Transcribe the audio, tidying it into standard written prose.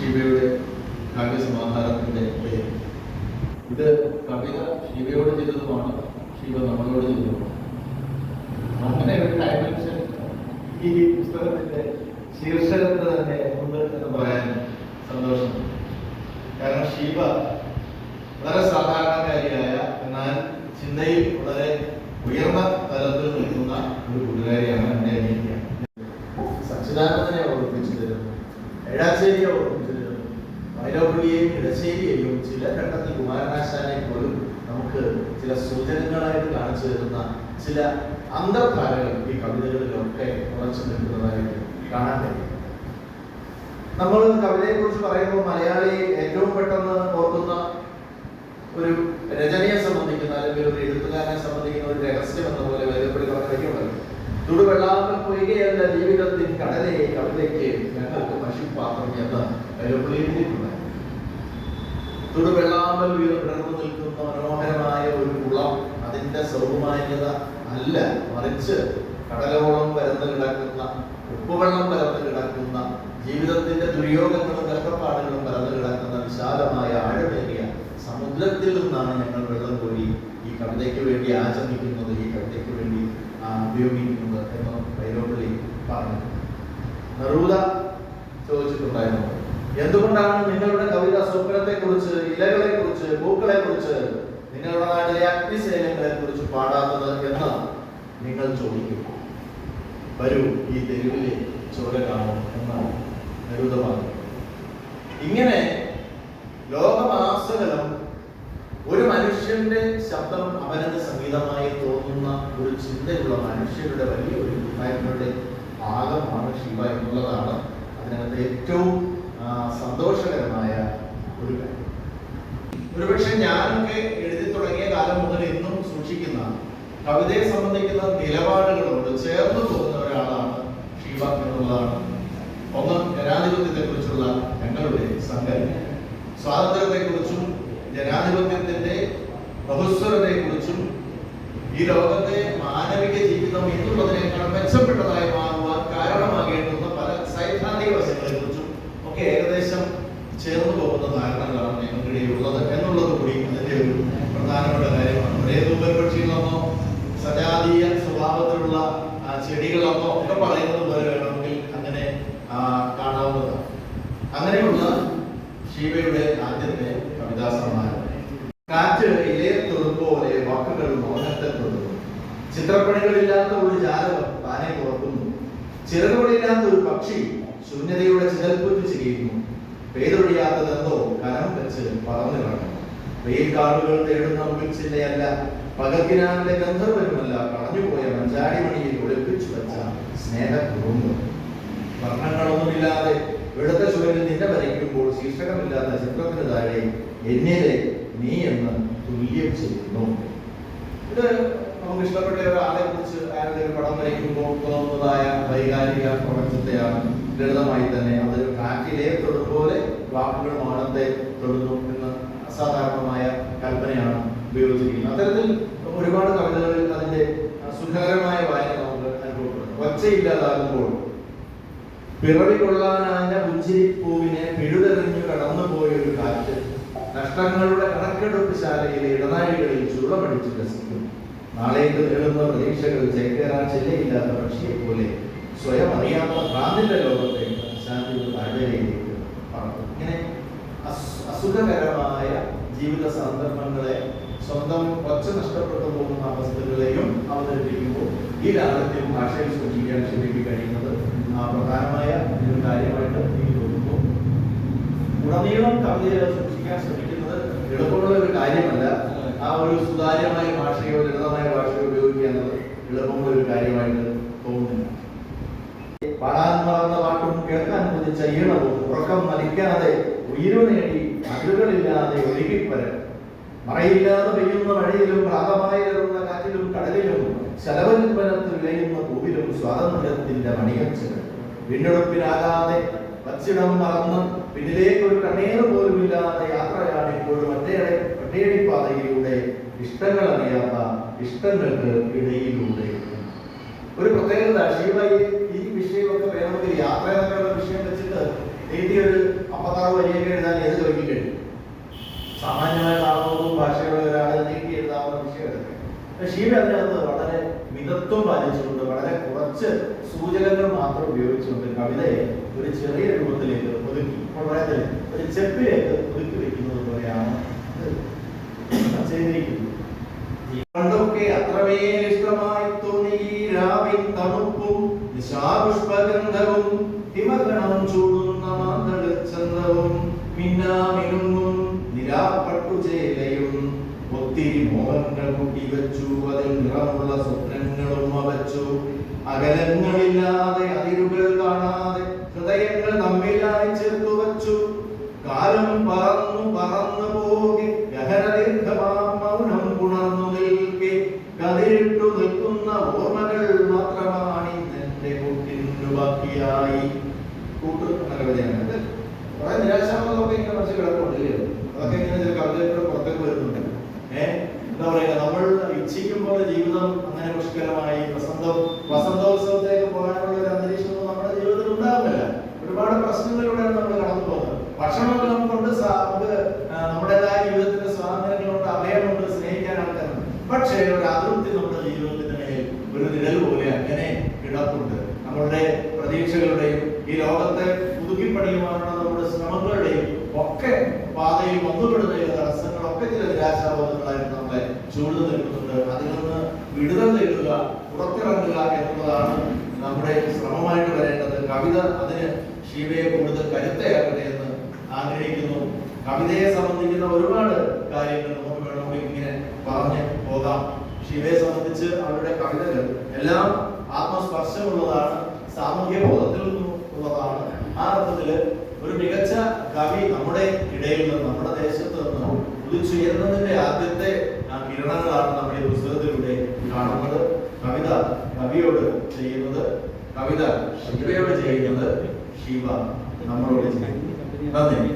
ഷീബയുടെ കാവ്യസമാഹാരത്തിൻ്റെ പേര്. ഇത് കവിത ഷീബയോട് ചെയ്തതുമാണ്, ഷീബ നമ്മളോട് ചെയ്തതുമാണ്. അങ്ങനെ ഒരു ഡയമെൻഷൻ ഈ പുസ്തകത്തിന്റെ ശീർഷകത്തിൽ തന്നെ ഉണ്ട് എന്ന് പറയാൻ സന്തോഷം. കാരണം ഷീബ വളരെ സാധാരണക്കാരിയായ എന്നാൽ ചിന്തയിൽ വളരെ ഉയർന്ന തലത്തിൽ നിൽക്കുന്ന ഒരു കൂട്ടുകാരിയാണ് എൻ്റെ അനിയത്തിയാണ്. സച്ചിദാനന്ദനെ ഓർമ്മിപ്പിച്ചു തരുന്നു, ഏഴാശ്ശേരിയെ ഓർമ്മിപ്പിച്ചു തരുന്നു, വൈലോപ്പിള്ളിയെയും ഇടശ്ശേരിയെയും ചില ഘട്ടത്തിൽ കുമാരനാശാനെ പോലും നമുക്ക് ചില സൂചനകളായിട്ട് കാണിച്ചു തരുന്ന ചില അന്തർധാരകൾ ഈ കവിതകളിലൊക്കെ ഉറച്ചു നിൽക്കുന്നതായിട്ട് കാണാൻ കഴിയും. നമ്മൾ കവിതയെ കുറിച്ച് പറയുമ്പോൾ മലയാളി ഏറ്റവും പെട്ടെന്ന് ഓർക്കുന്ന ഒരു രചനയെ സംബന്ധിക്കുന്ന അല്ലെങ്കിൽ ഒരു എഴുത്തുകാരനെ സംബന്ധിക്കുന്ന ഒരു രഹസ്യം എന്ന പോലെ വേദപ്പള്ളി പറഞ്ഞ വയ്ക്കുമല്ലോ. തുടുവെള്ളാമൽ പൊയ്കയല്ല ജീവിതത്തിൽ കടലെ കവിതയ്ക്ക് ഞങ്ങൾക്ക് പശുപാത്രം എന്ന് വേദപ്പള്ളി എഴുതിയിട്ടുണ്ട്. തുടുവെള്ളാമൽ വിടർന്നു നിൽക്കുന്ന മനോഹരമായ ഒരു കുളം അതിന്റെ സൗകുമാര്യത അല്ല, മറിച്ച് കടലോളം പരന്നു കിടക്കുന്ന, ഉപ്പുവെള്ളം പരന്നു കിടക്കുന്ന, ജീവിതത്തിന്റെ ദുര്യോഗങ്ങളും കഷ്ടപ്പാടുകളും പരന്നു കിടക്കുന്ന വിശാലമായ ആഴമേറിയ സമുദ്രത്തിൽ നിന്നാണ് ഞങ്ങൾ വെള്ളം കോരി ഈ കവിതയ്ക്ക് വേണ്ടി ആചരിക്കുന്നത്, ഈ കവിതയ്ക്ക് വേണ്ടി ഉപയോഗിക്കുന്നത് എന്ന് വൈലോപ്പിള്ളി പറഞ്ഞു. നെറൂദ ചോദിച്ചിട്ടുണ്ടായിരുന്നു, എന്തുകൊണ്ടാണ് നിങ്ങളുടെ കവിത സ്വപ്നത്തെ കുറിച്ച്, ഇലകളെ കുറിച്ച്, പൂക്കളെ കുറിച്ച്, നിങ്ങളുടെ നാട്ടിലെ അഗ്നിശൈലങ്ങളെ കുറിച്ച് പാടാത്തത് എന്ന് നിങ്ങൾ ചോദിക്കും. വരൂ ഈ തെരുവിലെ ചോര കാണും എന്നാണ് നെറൂദ പറഞ്ഞു. ഇങ്ങനെ ലോകമാസകലം ഒരു മനുഷ്യന്റെ ശബ്ദം അവനത് സംഗീതമായി തോന്നുന്ന ഒരു ചിന്തയുള്ള മനുഷ്യരുടെ വലിയ ഒരു കൂട്ടായ്മയുടെ ഭാഗമാണ് ഷീബ എന്നുള്ളതാണ് അതിനകത്ത് ഏറ്റവും സന്തോഷകരമായ ഒരു കാര്യം. ഒരുപക്ഷെ ഞാനൊക്കെ എഴുതി തുടങ്ങിയ കാലം മുതൽ ഇന്നും സൂക്ഷിക്കുന്ന കവിതയെ സംബന്ധിക്കുന്ന നിലപാടുകളോട് ചേർന്ന് പോകുന്ന ഒരാളാണ് ഷീബ എന്നുള്ളതാണ്. ഒന്ന്, ജനാധിപത്യത്തെ കുറിച്ചുള്ള ഞങ്ങളുടെ സങ്കല്പം, സ്വാതന്ത്ര്യത്തെക്കുറിച്ചും ജനാധിപത്യത്തിന്റെ ബഹുസ്വരതയെക്കുറിച്ചും ഈ ലോകത്തെ മാനവിക ജീവിതം എന്നുള്ളതിനേക്കാൾ മെച്ചപ്പെട്ടതായി മാറുവാൻ കാരണമാകേണ്ടുന്ന പല സൈദ്ധാന്തിക വശങ്ങളെ കുറിച്ചും ഒക്കെ ഏകദേശം ചേർന്ന് പോകുന്ന ധാരണകളാണ് ഞങ്ങൾക്കിടയിലുള്ളത് എന്നുള്ളത് കൂടി അതിന്റെ ഒരു പ്രധാനപ്പെട്ട കാര്യമാണ്. ഒരേ തൂവൽ പക്ഷികളെന്നോ സജാതീയ സ്വഭാവത്തിലുള്ള ചെടികളെന്നോ ഒക്കെ പറയുന്നത് പോലെ വേണമെങ്കിൽ അങ്ങനെ കാണാവുന്നതാണ്. അങ്ങനെയുള്ള ഷീബയുടെ ആദ്യത്തെ കവിതാ സമ്മാനം. കാറ്റ് ഇലയെ തൊടുമ്പോലെ വാക്കുകൾ മൗനത്തെ തൊടുന്നു, ചിത്രപ്പണികളില്ലാത്ത ഒരു ജാലകം താനെ തുറക്കുന്നു, ചിറകുകളില്ലാത്ത ഒരു പക്ഷി ശൂന്യതയുടെ ചിതൽപ്പുറ്റ് ചെയ്യുന്നു, പെയ്തൊഴിയാത്തതെന്തോ കനം വെച്ച് പറന്നു കിടക്കുന്നു, വെയിൽ കാടുകൾ തേടുന്ന മുകിൽച്ചില്ലയല്ല, പകൽക്കിനാവിന്റെ ഗന്ധർവനുമല്ല, കളഞ്ഞുപോയ മഞ്ചാടിമണിയിൽ ഒളിപ്പിച്ചു വെച്ച സ്നേഹക്കുറുമ്പ്, വർണ്ണങ്ങളൊന്നുമില്ലാതെ വെളുത്ത ചുവരിൽ നിന്നെ വരയ്ക്കുമ്പോൾ ശീർഷകമില്ലാത്ത ചിത്രത്തിന് താഴെ എന്നിലെ നീ എന്ന് തുല്യം ചെയ്യുന്നു. ഇത് നമുക്ക് ഇഷ്ടപ്പെട്ട ഒരാളെ കുറിച്ച് അയാളുടെ ഒരു പടം വരയ്ക്കുമ്പോൾ തോന്നുന്നതായ വൈകാരിക പ്രപഞ്ചത്തെയാണ് ലളിതമായി തന്നെ അതൊരു കാറ്റിലെ തൊടുപോലെ വാക്കുകൾ മാനത്തെ തൊടുന്നു എന്ന് അസാധാരണമായ കൽപ്പനയാണ് ഉപയോഗിച്ചിരിക്കുന്നത്. അത്തരത്തിൽ ഒരുപാട് കവിതകളിൽ അതിന്റെ സുഖകരമായ വായന നമുക്ക് അനുഭവപ്പെടുന്നു. ഒച്ചയില്ലാതാകുമ്പോൾ പിറവി കൊള്ളാനാഞ്ഞ പുഞ്ചിരിപ്പൂവിനെ പിഴുതെറിഞ്ഞു കടന്നുപോയൊരു കാറ്റ് നഷ്ടങ്ങളുടെ കണക്കെടുപ്പ് ശാലയിലെ ഇടനാഴികളിൽ ചുള്ളമടിച്ച് രസിക്കും. നാളേക്ക് നേടുന്ന പ്രതീക്ഷകൾ ചേക്കേറാൻ ചെല്ലയില്ലാത്ത പക്ഷിയെ പോലെ സ്വയം അറിയാത്ത ഭ്രാന്തിന്റെ ലോകത്തെ ശാന്തിയുടെ താഴ്വരയിലേക്ക് പറക്കും. ഇങ്ങനെ അസുഖകരമായ ജീവിത സന്ദർഭങ്ങളെ, സ്വന്തം ഒച്ച നഷ്ടപ്പെട്ടു പോകുന്ന അവസ്ഥകളെയും അവതരിപ്പിക്കുമ്പോൾ ഈ ലാഘവത്തിൽ ഭാഷയിൽ സൂക്ഷിക്കാൻ ക്ഷമിക്ക് കഴിയുന്നത് പ്രധാനമായ ഒരു കാര്യമായിട്ട് എനിക്ക് തോന്നുന്നു. ഉടനീളം കവിതയെ സൂക്ഷിക്കാൻ ശ്രമിക്കുന്നത് എളുപ്പമുള്ള ഒരു കാര്യമല്ല. ആ ഒരു സുതാര്യമായ ഭാഷയോ ലളിതമായ ഭാഷയോ ഉപയോഗിക്കുക എന്നത് എളുപ്പമുള്ള ഒരു കാര്യമായിട്ട് തോന്നുന്നില്ല. പാടാൻ മറന്ന പാട്ടും കേൾക്കാൻ കൊതിച്ച ഈണവും ഉറക്കം നലിക്കാതെ ഉയരു നേടി അതിരുകളില്ലാതെ ഒഴുകിപ്പരം, മറയില്ലാതെ പെയ്യുന്ന മഴയിലും പ്രാതമായിരുന്ന കാറ്റിലും കടലിലും ശലവൽപ്പനത്തിൽ വിളയുന്ന പൂവിലും സ്വാതന്ത്ര്യത്തിന്റെ മണികച്ചകൾ, വീണ്ടെടുപ്പിനാകാതെ വച്ചിടം മറന്ന് പിന്നിലേക്ക് ഒരു കണ്ണീർ പോലുമില്ലാതെ യാത്രയാണ് ഇപ്പോഴും ഒറ്റയടിപ്പാതയിലൂടെ, ഇഷ്ടങ്ങൾ അറിയാത്ത ഇഷ്ടങ്ങൾക്ക് ഇടയിലൂടെ. ഒരു പ്രത്യേകത ഷീബ ഈ വിഷയമൊക്കെ വേണമെങ്കിൽ യാത്ര എന്നുള്ള വിഷയം വെച്ചിട്ട് നീട്ടി ഒരു 56 വരിയൊക്കെ എഴുതാൻ ഏത് കവിക്ക് കഴിയും? സാമാന്യമായ താളവും ഭാഷയുള്ള ഒരാൾ നീട്ടി എഴുതാവുന്ന വിഷയമൊക്കെ. ഷീബ അതിനകത്ത് വളരെ മിതത്വം പാലിച്ചുകൊണ്ട് വളരെ കുറച്ച് സൂചകങ്ങൾ മാത്രം ഉപയോഗിച്ചുകൊണ്ട് കവിതയെ ഒരു ചെറിയ രൂപത്തിലേക്ക് ഒതുക്കി, ഇപ്പോൾ പറയത്തില്ലേ, ഒരു ചെപ്പിലേക്ക് ഒതുക്കി വെക്കുന്നത് പോലെയാണ് ചെയ്തിരിക്കുന്നത്. പണ്ടൊക്കെ അത്രമേൽ ഇഷ്ടമായി തോന്നി ഈ രാവിൻ തണുപ്പും നിശാപുഷ്പഗന്ധവും ഹിമഗണം ചൂടുന്ന മാന്തളച്ചന്ദ്രവും മിന്നാമിനുങ്ങും നിരാപ്പട്ടുചേലയും ഒത്തിരി മോഹങ്ങൾ കൂട്ടിവെച്ചു, അതിൽ നിറമുള്ള സ്വപ്നങ്ങളും അവച്ചു. അകലങ്ങളില്ലാതെ അതിരുകൾ കാണാതെ ഹൃദയങ്ങൾ തമ്മിലായി ചേർത്തു വച്ചു. കാലം പറന്നു പറന്നു പോകെ ഗഹനദീർഘമാം മൗനം ഉണർന്നു നിൽക്കെ കതിരിട്ടു നിൽക്കുന്ന ഓർമ്മകൾ മാത്രമാണ് എന്റെ കൂട്ടിനു ബാക്കിയായി. കൂട്ട് എന്ന കവിതയാണ്. കുറെ നിരാശാവതൊക്കെ ഇങ്ങനെ മനസ്സിൽ കിടപ്പുണ്ടല്ലോ. അതൊക്കെ ഇങ്ങനെ ചില കവിതയുടെ പുറത്തേക്ക് വരുന്നുണ്ട്. എന്താ പറയുക, നമ്മൾ ഇച്ഛിക്കുമ്പോൾ ജീവിതം അങ്ങനെ പുഷ്കരമായി വസന്തോത്സവത്തേക്ക് പോകാനുള്ള ഒരു അന്തരീക്ഷമൊന്നും നമ്മുടെ ജീവിതത്തിൽ ഉണ്ടാകുന്നില്ല. ഒരുപാട് പ്രശ്നങ്ങളിലൂടെയാണ് നമ്മൾ കടന്നു പോകുന്നത്. ഭക്ഷണമൊക്കെ നമുക്കുണ്ട്, നമുക്ക് നമ്മുടേതായ ജീവിതത്തിന്റെ സ്വാതന്ത്ര്യങ്ങളുണ്ട്, അഭയമുണ്ട്, സ്നേഹിക്കാൻ ആൾക്കാരുണ്ട്. പക്ഷേ ഒരു അതൃപ്തി നമ്മുടെ ജീവിതത്തിന് മേൽ ഒരു നിഴൽ പോലെ അങ്ങനെ കിടപ്പുണ്ട്. നമ്മളുടെ പ്രതീക്ഷകളുടെയും ഈ ലോകത്തെ പുതുക്കിപ്പണിയുവാനുള്ള നമ്മുടെ ശ്രമങ്ങളുടെയും ഒക്കെ പാതയിൽ വന്നുപെടുന്ന തടസ്സങ്ങളൊക്കെ ചില നിരാശാബോധങ്ങളായിട്ട് നമ്മളെ ചൂഴ്ന്നു നിൽക്കുന്നുണ്ട്. അതിൽ നിന്ന് വിടുതൽ നേടുക, പുറത്തിറങ്ങുക എന്നുള്ളതാണ് നമ്മുടെ ശ്രമമായിട്ട് വരേണ്ടത്. കവിത അതിന് ഷീബയെ കൂടുതൽ കരുത്തയാകട്ടെ എന്ന് ആഗ്രഹിക്കുന്നു. കവിതയെ സംബന്ധിക്കുന്ന ഒരുപാട് കാര്യങ്ങൾ നമുക്ക് വേണമെങ്കിൽ ഇങ്ങനെ പറഞ്ഞു പോകാം. ഷീബയെ സംബന്ധിച്ച് അവരുടെ കവിതകൾ എല്ലാം ആത്മസ്പർശമുള്ളതാണ്, സാമൂഹ്യ ബോധത്തിൽ നിന്നുള്ളതാണ്. ആ അർത്ഥത്തില് ഒരു മികച്ച കവി നമ്മുടെ ഇടയിൽ നിന്ന്, നമ്മുടെ ദേശത്ത് നിന്ന് ഉദിച്ചുയരുന്നതിന്റെ ആദ്യത്തെ കിരണങ്ങളാണ് നമ്മൾ ഈ പുസ്തകത്തിലൂടെ കാണുന്നത്. കവിത കവിയോട് ചെയ്യുന്നത്, കവിത ഷീബയോട് ചെയ്യുന്നത്, ഷീബ നമ്മളോട് ചെയ്യുന്നത്. നന്ദി.